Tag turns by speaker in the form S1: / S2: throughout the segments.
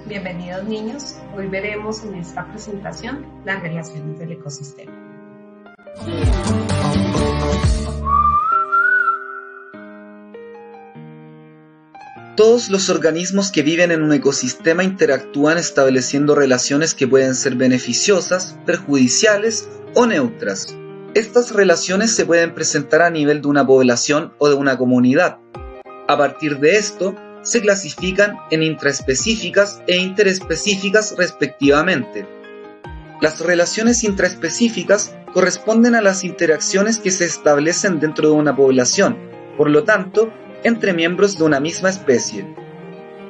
S1: Bienvenidos niños, hoy veremos en esta presentación las relaciones del ecosistema.
S2: Todos los organismos que viven en un ecosistema interactúan estableciendo relaciones que pueden ser beneficiosas, perjudiciales o neutras. Estas relaciones se pueden presentar a nivel de una población o de una comunidad. A partir de esto, se clasifican en intraespecíficas e interespecíficas respectivamente. Las relaciones intraespecíficas corresponden a las interacciones que se establecen dentro de una población, por lo tanto, entre miembros de una misma especie.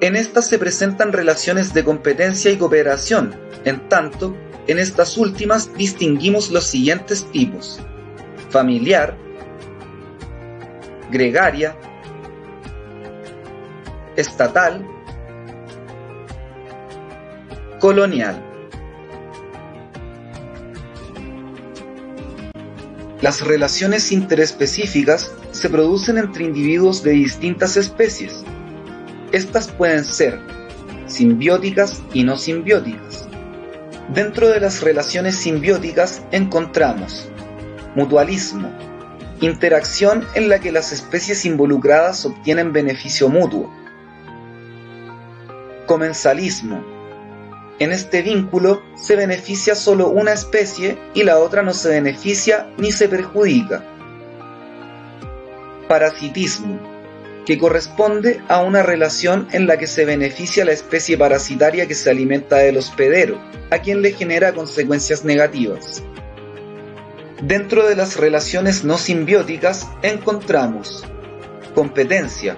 S2: En estas se presentan relaciones de competencia y cooperación, en tanto, en estas últimas distinguimos los siguientes tipos: familiar, gregaria, estatal, colonial. Las relaciones interespecíficas se producen entre individuos de distintas especies. Estas pueden ser simbióticas y no simbióticas. Dentro de las relaciones simbióticas encontramos mutualismo, interacción en la que las especies involucradas obtienen beneficio mutuo. Comensalismo. En este vínculo se beneficia solo una especie y la otra no se beneficia ni se perjudica. Parasitismo, que corresponde a una relación en la que se beneficia la especie parasitaria que se alimenta del hospedero, a quien le genera consecuencias negativas. Dentro de las relaciones no simbióticas encontramos competencia.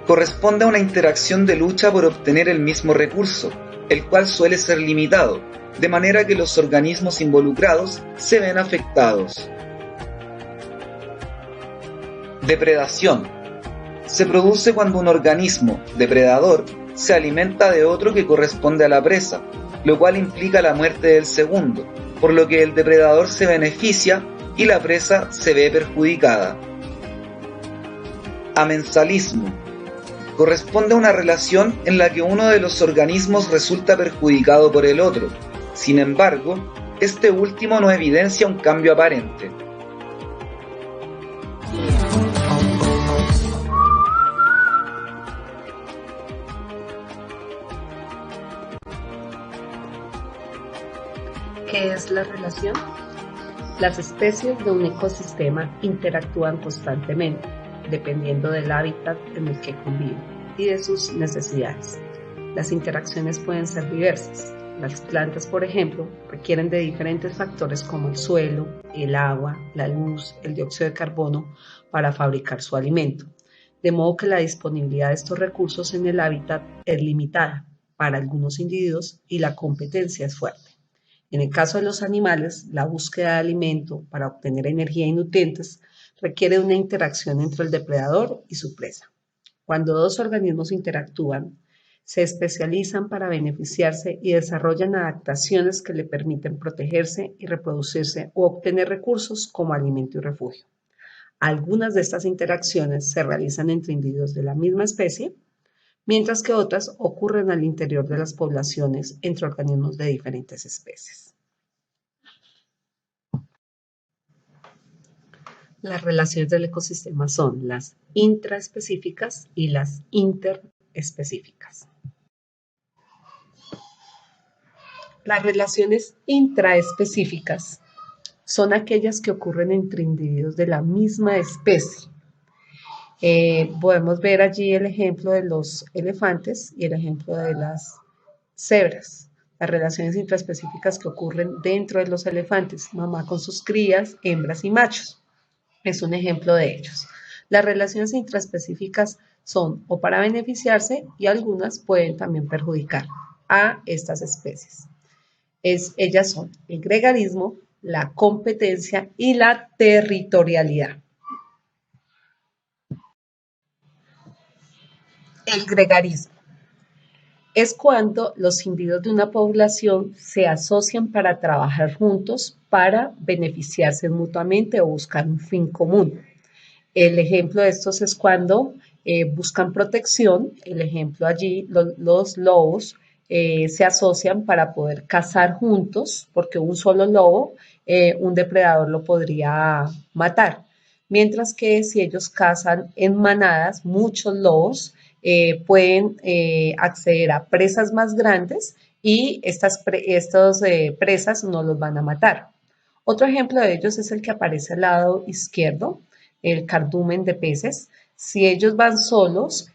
S2: Corresponde a una interacción de lucha por obtener el mismo recurso, el cual suele ser limitado, de manera que los organismos involucrados se ven afectados. Depredación. Se produce cuando un organismo depredador se alimenta de otro que corresponde a la presa, lo cual implica la muerte del segundo, por lo que el depredador se beneficia y la presa se ve perjudicada. Amensalismo. Corresponde a una relación en la que uno de los organismos resulta perjudicado por el otro. Sin embargo, este último no evidencia un cambio aparente.
S1: ¿Qué es la relación? Las especies de un ecosistema interactúan constantemente, dependiendo del hábitat en el que conviven y de sus necesidades. Las interacciones pueden ser diversas. Las plantas, por ejemplo, requieren de diferentes factores como el suelo, el agua, la luz, el dióxido de carbono para fabricar su alimento. De modo que la disponibilidad de estos recursos en el hábitat es limitada para algunos individuos y la competencia es fuerte. En el caso de los animales, la búsqueda de alimento para obtener energía y nutrientes requiere una interacción entre el depredador y su presa. Cuando dos organismos interactúan, se especializan para beneficiarse y desarrollan adaptaciones que le permiten protegerse y reproducirse o obtener recursos como alimento y refugio. Algunas de estas interacciones se realizan entre individuos de la misma especie, mientras que otras ocurren al interior de las poblaciones entre organismos de diferentes especies. Las relaciones del ecosistema son las intraespecíficas y las interespecíficas. Las relaciones intraespecíficas son aquellas que ocurren entre individuos de la misma especie. Podemos ver allí el ejemplo de los elefantes y el ejemplo de las cebras. Las relaciones intraespecíficas que ocurren dentro de los elefantes, mamá con sus crías, hembras y machos. Es un ejemplo de ellos. Las relaciones intraespecíficas son o para beneficiarse y algunas pueden también perjudicar a estas especies. Ellas son el gregarismo, la competencia y la territorialidad. El gregarismo es cuando los individuos de una población se asocian para trabajar juntos para beneficiarse mutuamente o buscar un fin común. El ejemplo de estos es cuando buscan protección. El ejemplo allí, los lobos se asocian para poder cazar juntos, porque un solo lobo, un depredador lo podría matar. Mientras que si ellos cazan en manadas, muchos lobos pueden acceder a presas más grandes y estas presas no los van a matar. Otro ejemplo de ellos es el que aparece al lado izquierdo, el cardumen de peces. Si ellos van solos,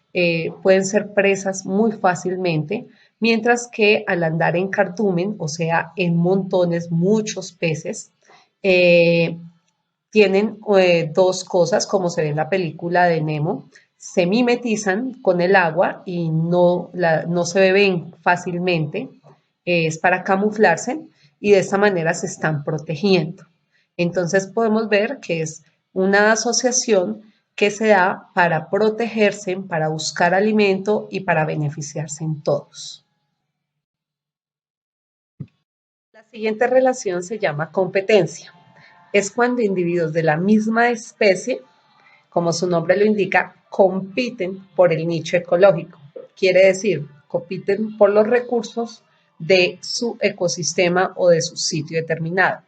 S1: pueden ser presas muy fácilmente, mientras que al andar en cardumen, o sea, en montones, muchos peces, eh, tienen dos cosas, como se ve en la película de Nemo, se mimetizan con el agua y no se beben fácilmente, es para camuflarse y de esta manera se están protegiendo. Entonces podemos ver que es una asociación que se da para protegerse, para buscar alimento y para beneficiarse en todos. La siguiente relación se llama competencia. Es cuando individuos de la misma especie, como su nombre lo indica, compiten por el nicho ecológico. Quiere decir, compiten por los recursos de su ecosistema o de su sitio determinado.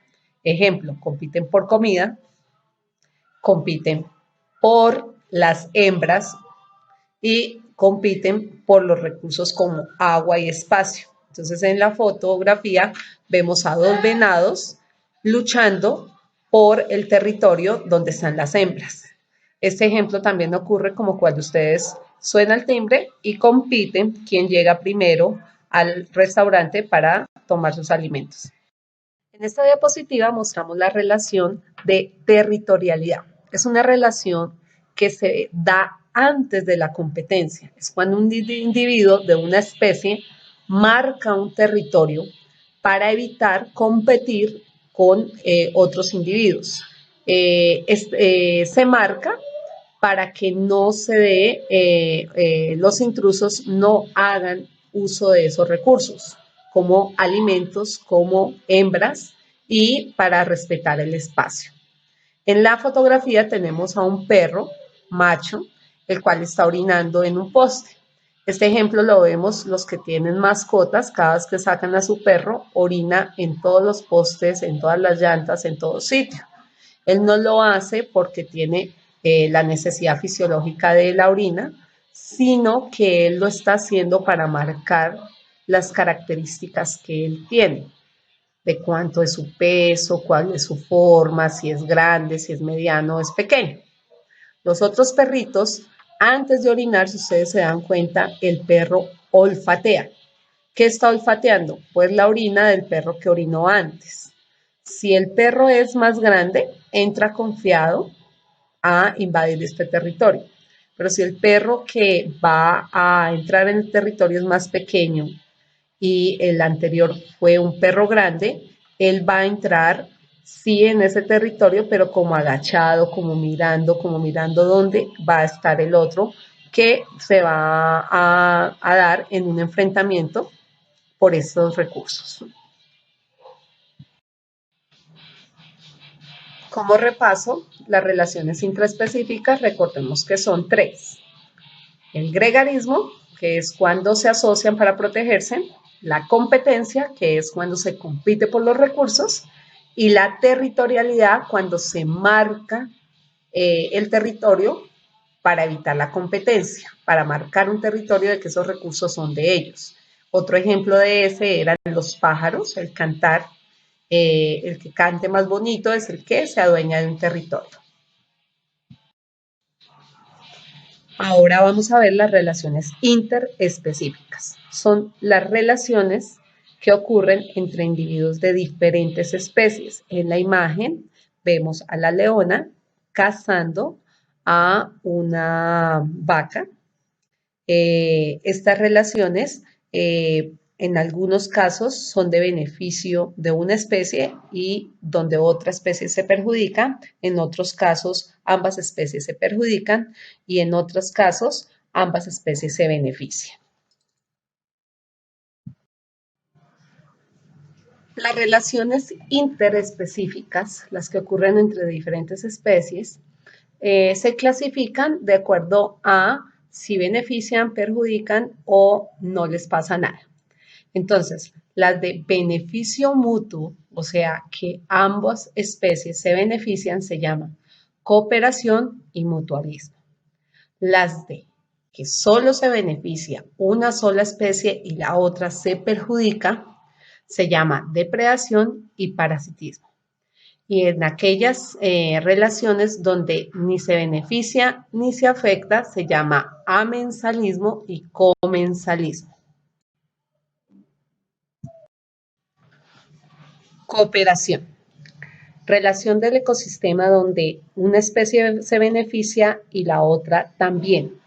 S1: Ejemplo, compiten por comida, compiten por las hembras y compiten por los recursos como agua y espacio. Entonces en la fotografía vemos a dos venados luchando por el territorio donde están las hembras. Este ejemplo también ocurre como cuando ustedes suena el timbre y compiten quién llega primero al restaurante para tomar sus alimentos. En esta diapositiva mostramos la relación de territorialidad. Es una relación que se da antes de la competencia. Es cuando un individuo de una especie marca un territorio para evitar competir con otros individuos. Se marca para que no se dé, los intrusos no hagan uso de esos recursos como alimentos, como hembras y para respetar el espacio. En la fotografía tenemos a un perro macho, el cual está orinando en un poste. Este ejemplo lo vemos los que tienen mascotas, cada vez que sacan a su perro, orina en todos los postes, en todas las llantas, en todo sitio. Él no lo hace porque tiene la necesidad fisiológica de la orina, sino que él lo está haciendo para marcar las características que él tiene, de cuánto es su peso, cuál es su forma, si es grande, si es mediano o es pequeño. Los otros perritos, antes de orinar, si ustedes se dan cuenta, el perro olfatea. ¿Qué está olfateando? Pues la orina del perro que orinó antes. Si el perro es más grande, entra confiado a invadir este territorio. Pero si el perro que va a entrar en el territorio es más pequeño y el anterior fue un perro grande, él va a entrar sí en ese territorio, pero como agachado, como mirando dónde va a estar el otro que se va a dar en un enfrentamiento por esos recursos. Como repaso, las relaciones intraespecíficas, recordemos que son tres. El gregarismo, que es cuando se asocian para protegerse, la competencia, que es cuando se compite por los recursos, y la territorialidad, cuando se marca el territorio para evitar la competencia, para marcar un territorio de que esos recursos son de ellos. Otro ejemplo de ese eran los pájaros, el cantar, el que cante más bonito es el que se adueña de un territorio. Ahora vamos a ver las relaciones interespecíficas. Son las relaciones que ocurren entre individuos de diferentes especies. En la imagen vemos a la leona cazando a una vaca. Estas relaciones en algunos casos son de beneficio de una especie y donde otra especie se perjudica, en otros casos ambas especies se perjudican y en otros casos ambas especies se benefician. Las relaciones interespecíficas, las que ocurren entre diferentes especies, se clasifican de acuerdo a si benefician, perjudican o no les pasa nada. Entonces, las de beneficio mutuo, o sea, que ambas especies se benefician, se llaman cooperación y mutualismo. Las de que solo se beneficia una sola especie y la otra se perjudica, se llama depredación y parasitismo. Y en aquellas relaciones donde ni se beneficia ni se afecta, se llama amensalismo y comensalismo. Cooperación. Relación del ecosistema donde una especie se beneficia y la otra también.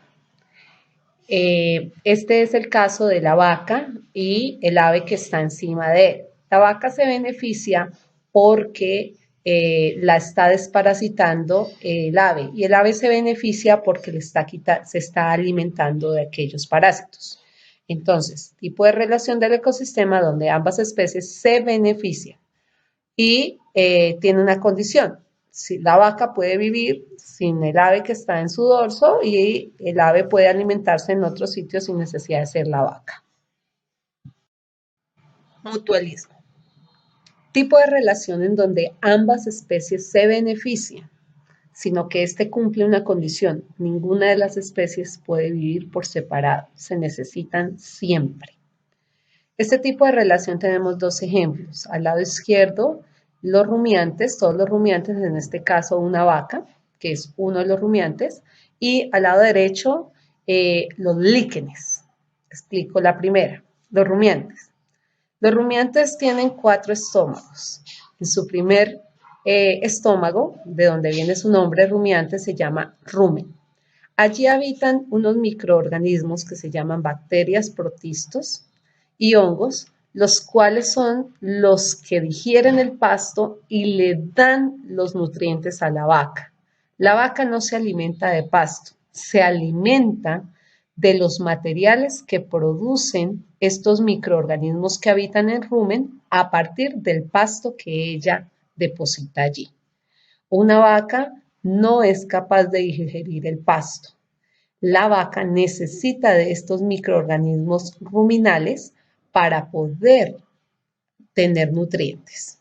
S1: Este es el caso de la vaca y el ave que está encima de él. La vaca se beneficia porque la está desparasitando el ave y el ave se beneficia porque se está alimentando de aquellos parásitos. Entonces, tipo de relación del ecosistema donde ambas especies se benefician y tiene una condición. Si la vaca puede vivir sin el ave que está en su dorso y el ave puede alimentarse en otros sitios sin necesidad de ser la vaca. Mutualismo. Tipo de relación en donde ambas especies se benefician, sino que éste cumple una condición. Ninguna de las especies puede vivir por separado, se necesitan siempre. Este tipo de relación tenemos dos ejemplos. Al lado izquierdo, los rumiantes, todos los rumiantes, en este caso una vaca, que es uno de los rumiantes, y al lado derecho, los líquenes. Explico la primera, los rumiantes. Los rumiantes tienen 4 estómagos. En su primer estómago, de donde viene su nombre, rumiante, se llama rumen. Allí habitan unos microorganismos que se llaman bacterias, protistos y hongos, los cuales son los que digieren el pasto y le dan los nutrientes a la vaca. La vaca no se alimenta de pasto, se alimenta de los materiales que producen estos microorganismos que habitan en rumen a partir del pasto que ella deposita allí. Una vaca no es capaz de digerir el pasto. La vaca necesita de estos microorganismos ruminales para poder tener nutrientes.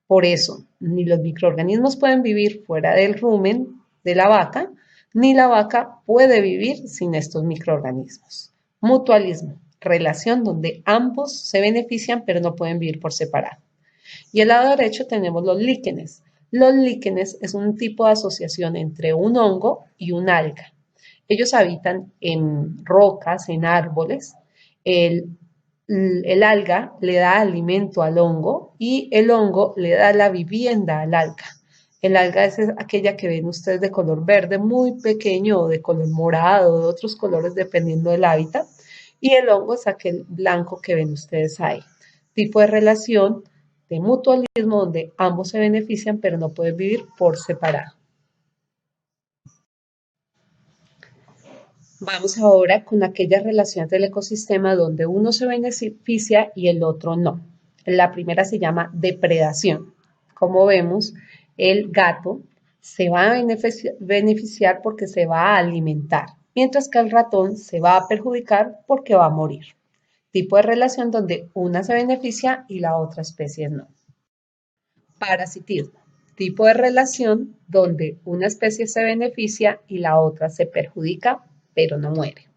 S1: Por eso, ni los microorganismos pueden vivir fuera del rumen de la vaca, ni la vaca puede vivir sin estos microorganismos. Mutualismo, relación donde ambos se benefician pero no pueden vivir por separado. Y al lado derecho tenemos los líquenes. Los líquenes es un tipo de asociación entre un hongo y un alga. Ellos habitan en rocas, en árboles. El alga le da alimento al hongo y el hongo le da la vivienda al alga. El alga es aquella que ven ustedes de color verde muy pequeño o de color morado o de otros colores dependiendo del hábitat. Y el hongo es aquel blanco que ven ustedes ahí. Tipo de relación de mutualismo donde ambos se benefician pero no pueden vivir por separado. Vamos ahora con aquellas relaciones del ecosistema donde uno se beneficia y el otro no. La primera se llama depredación. Como vemos, el gato se va a beneficiar porque se va a alimentar, mientras que el ratón se va a perjudicar porque va a morir. Tipo de relación donde una se beneficia y la otra especie no. Parasitismo. Tipo de relación donde una especie se beneficia y la otra se perjudica pero no muere.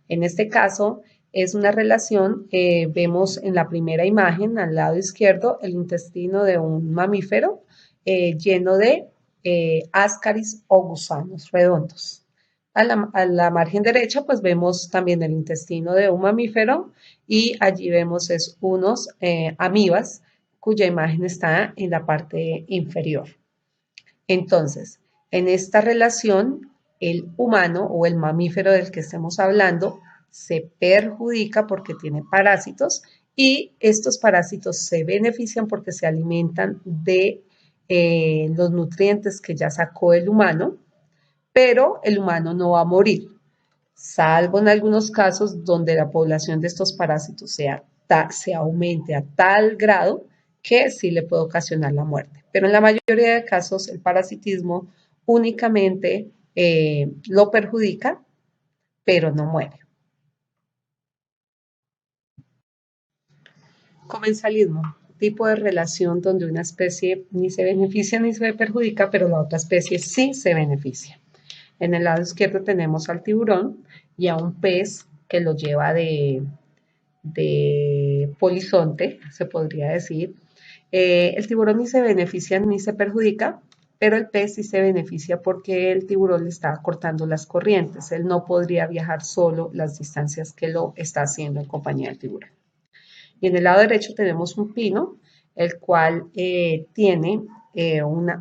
S1: En este caso es una relación, vemos en la primera imagen al lado izquierdo el intestino de un mamífero lleno de ascaris o gusanos redondos. A la margen derecha pues vemos también el intestino de un mamífero y allí vemos unos amibas cuya imagen está en la parte inferior. Entonces, en esta relación, el humano o el mamífero del que estemos hablando se perjudica porque tiene parásitos y estos parásitos se benefician porque se alimentan de los nutrientes que ya sacó el humano, pero el humano no va a morir, salvo en algunos casos donde la población de estos parásitos se aumente a tal grado que sí le puede ocasionar la muerte. Pero en la mayoría de casos el parasitismo únicamente lo perjudica, pero no muere. Comensalismo, tipo de relación donde una especie ni se beneficia ni se perjudica, pero la otra especie sí se beneficia. En el lado izquierdo tenemos al tiburón y a un pez que lo lleva de polizonte, se podría decir. El tiburón ni se beneficia ni se perjudica, pero el pez sí se beneficia porque el tiburón le está cortando las corrientes. Él no podría viajar solo las distancias que lo está haciendo en compañía del tiburón. Y en el lado derecho tenemos un pino, el cual tiene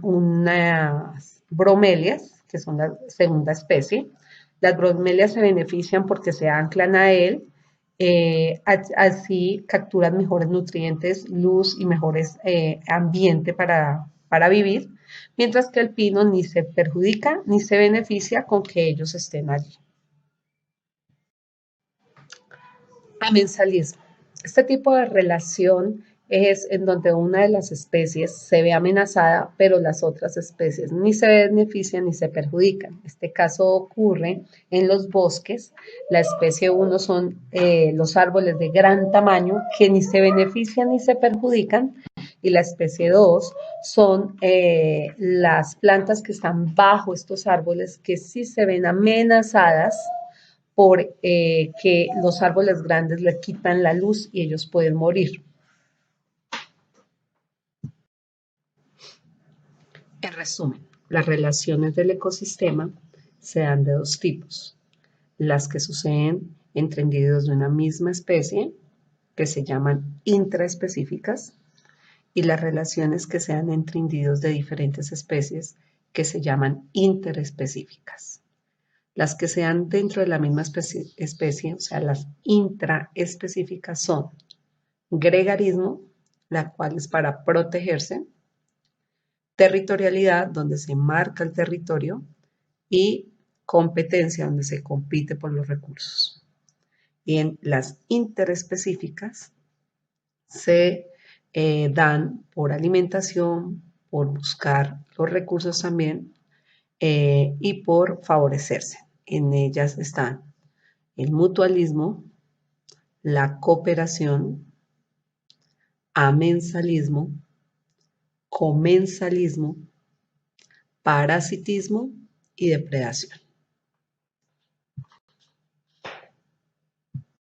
S1: unas bromelias, que son la segunda especie. Las bromelias se benefician porque se anclan a él, así capturan mejores nutrientes, luz y mejores ambiente para vivir, mientras que el pino ni se perjudica ni se beneficia con que ellos estén allí. Amensalismo. Este tipo de relación es en donde una de las especies se ve amenazada, pero las otras especies ni se benefician ni se perjudican. Este caso ocurre en los bosques. La especie 1 son los árboles de gran tamaño que ni se benefician ni se perjudican, y la especie 2 son las plantas que están bajo estos árboles que sí se ven amenazadas por que los árboles grandes le quitan la luz y ellos pueden morir. En resumen, las relaciones del ecosistema se dan de dos tipos: las que suceden entre individuos de una misma especie, que se llaman intraespecíficas, y las relaciones que se dan entre individuos de diferentes especies, que se llaman interespecíficas. Las que se dan dentro de la misma especie, o sea, las intraespecíficas, son gregarismo, la cual es para protegerse; territorialidad, donde se marca el territorio; y competencia, donde se compite por los recursos. Y en las interespecíficas se dan por alimentación, por buscar los recursos también, y por favorecerse. En ellas están el mutualismo, la cooperación, amensalismo, comensalismo, parasitismo y depredación.